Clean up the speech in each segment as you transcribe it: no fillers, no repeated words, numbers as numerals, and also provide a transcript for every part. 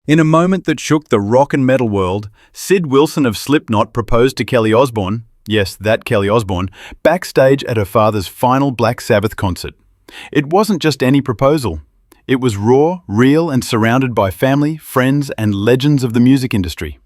In a moment that shook the rock and metal world, Sid Wilson of Slipknot proposed to Kelly Osbourne, yes, that Kelly Osbourne, backstage at her father's final Black Sabbath concert. It wasn't just any proposal. It was raw, real, and surrounded by family, friends, and legends of the music industry.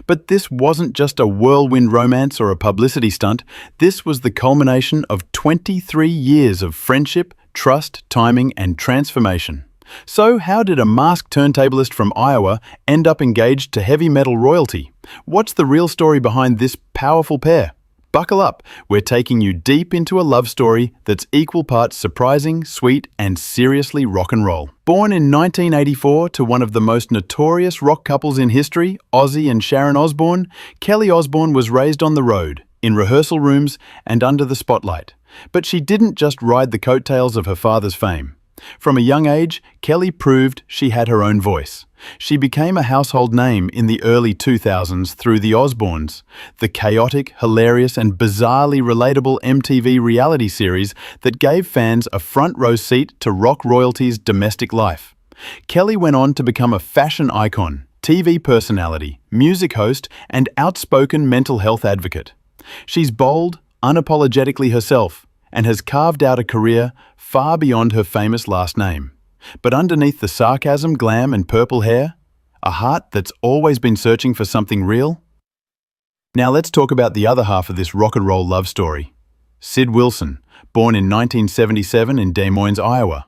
But this wasn't just a whirlwind romance or a publicity stunt. This was the culmination of 23 years of friendship, trust, timing, and transformation. So how did a masked turntablist from Iowa end up engaged to heavy metal royalty? What's the real story behind this powerful pair? Buckle up, we're taking you deep into a love story that's equal parts surprising, sweet, and seriously rock and roll. Born in 1984 to one of the most notorious rock couples in history, Ozzy and Sharon Osbourne, Kelly Osbourne was raised on the road, in rehearsal rooms, and under the spotlight. But she didn't just ride the coattails of her father's fame. From a young age, Kelly proved she had her own voice. She became a household name in the early 2000s through the Osbournes, the chaotic, hilarious, and bizarrely relatable MTV reality series that gave fans a front-row seat to rock royalty's domestic life. Kelly went on to become a fashion icon, TV personality, music host, and outspoken mental health advocate. She's bold, unapologetically herself, and has carved out a career far beyond her famous last name. But underneath the sarcasm, glam, and purple hair, a heart that's always been searching for something real? Now let's talk about the other half of this rock and roll love story. Sid Wilson, born in 1977 in Des Moines, Iowa.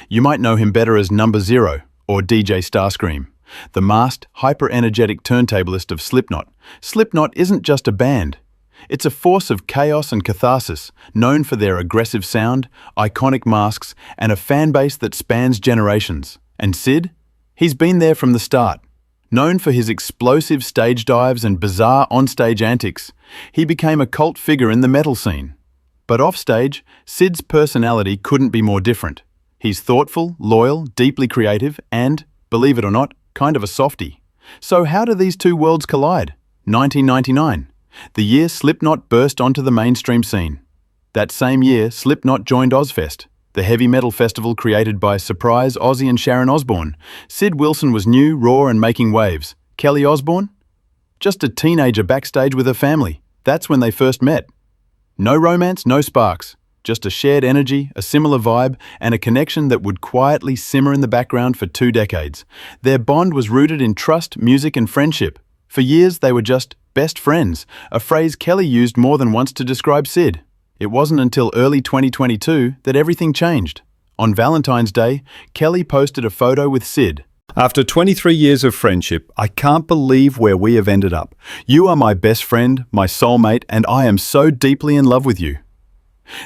You might know him better as Number Zero, or DJ Starscream, the masked, hyper-energetic turntablist of Slipknot. Slipknot isn't just a band. It's a force of chaos and catharsis, known for their aggressive sound, iconic masks, and a fan base that spans generations. And Sid? He's been there from the start. Known for his explosive stage dives and bizarre onstage antics, he became a cult figure in the metal scene. But offstage, Sid's personality couldn't be more different. He's thoughtful, loyal, deeply creative, and, believe it or not, kind of a softie. So how do these two worlds collide? 1999. The year Slipknot burst onto the mainstream scene. That same year, Slipknot joined Ozzfest, the heavy metal festival created by surprise Ozzy and Sharon Osbourne. Sid Wilson was new, raw, and making waves. Kelly Osbourne? Just a teenager backstage with her family. That's when they first met. No romance, no sparks. Just a shared energy, a similar vibe, and a connection that would quietly simmer in the background for 2 decades. Their bond was rooted in trust, music, and friendship. For years, they were just best friends, a phrase Kelly used more than once to describe Sid. It wasn't until early 2022 that everything changed. On Valentine's Day, Kelly posted a photo with Sid. After 23 years of friendship, I can't believe where we have ended up. You are my best friend, my soulmate, and I am so deeply in love with you.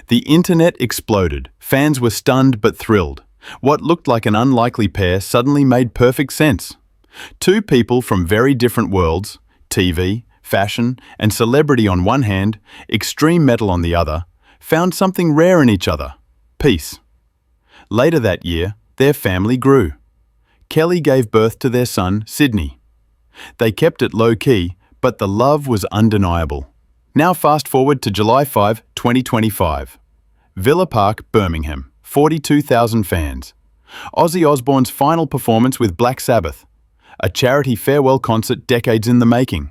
The internet exploded. Fans were stunned but thrilled. What looked like an unlikely pair suddenly made perfect sense. Two people from very different worlds, TV, fashion, and celebrity on one hand, extreme metal on the other, found something rare in each other: peace. Later that year, their family grew. Kelly gave birth to their son, Sydney. They kept it low-key, but the love was undeniable. Now fast forward to July 5, 2025. Villa Park, Birmingham, 42,000 fans. Ozzy Osbourne's final performance with Black Sabbath, a charity farewell concert decades in the making.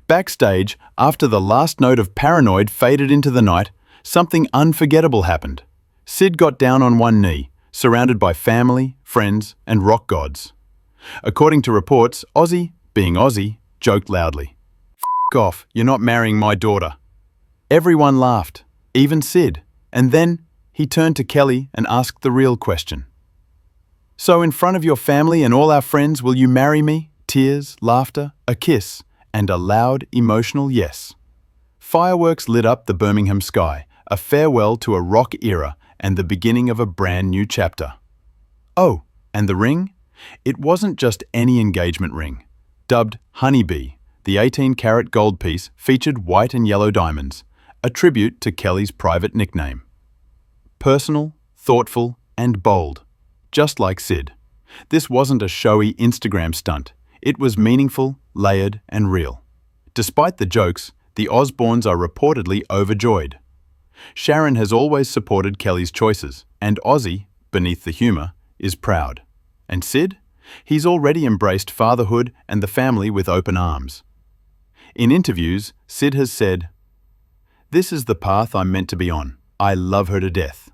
Backstage, after the last note of Paranoid faded into the night, something unforgettable happened. Sid got down on one knee, surrounded by family, friends, and rock gods. According to reports, Ozzy, being Ozzy, joked loudly, "F*** off, you're not marrying my daughter." Everyone laughed, even Sid, and then he turned to Kelly and asked the real question. "So in front of your family and all our friends, will you marry me?" Tears, laughter, a kiss, and a loud, emotional yes. Fireworks lit up the Birmingham sky, a farewell to a rock era and the beginning of a brand new chapter. Oh, and the ring? It wasn't just any engagement ring. Dubbed Honeybee, the 18-karat gold piece featured white and yellow diamonds, a tribute to Kelly's private nickname. Personal, thoughtful, and bold, just like Sid. This wasn't a showy Instagram stunt. It was meaningful, layered, and real. Despite the jokes, the Osbournes are reportedly overjoyed. Sharon has always supported Kelly's choices, and Ozzy, beneath the humor, is proud. And Sid? He's already embraced fatherhood and the family with open arms. In interviews, Sid has said, "This is the path I'm meant to be on. I love her to death."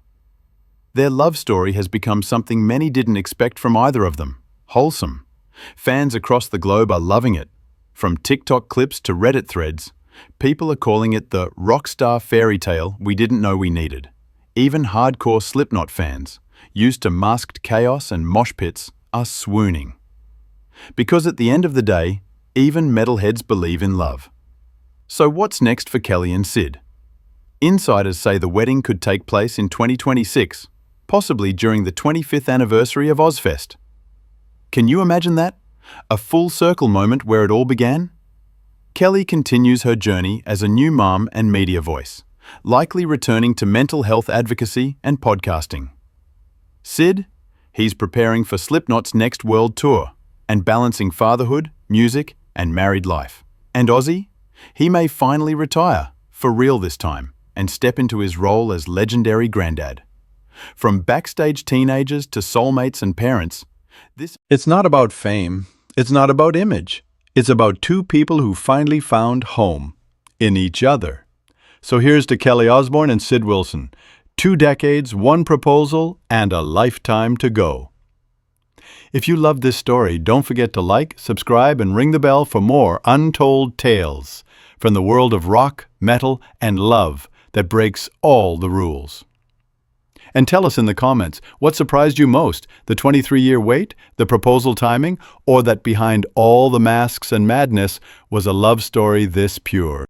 Their love story has become something many didn't expect from either of them: wholesome. Fans across the globe are loving it. From TikTok clips to Reddit threads, people are calling it the rockstar fairy tale we didn't know we needed. Even hardcore Slipknot fans, used to masked chaos and mosh pits, are swooning. Because at the end of the day, even metalheads believe in love. So what's next for Kelly and Sid? Insiders say the wedding could take place in 2026, possibly during the 25th anniversary of Ozzfest. Can you imagine that? A full circle moment where it all began? Kelly continues her journey as a new mom and media voice, likely returning to mental health advocacy and podcasting. Sid? He's preparing for Slipknot's next world tour and balancing fatherhood, music, and married life. And Ozzy? He may finally retire, for real this time, and step into his role as legendary granddad. From backstage teenagers to soulmates and parents, It's not about fame. It's not about image. It's about two people who finally found home in each other. So here's to Kelly Osbourne and Sid Wilson. 2 decades, 1 proposal, and a lifetime to go. If you loved this story, don't forget to like, subscribe, and ring the bell for more untold tales from the world of rock, metal, and love that breaks all the rules. And tell us in the comments, what surprised you most? The 23-year wait, the proposal timing, or that behind all the masks and madness was a love story this pure?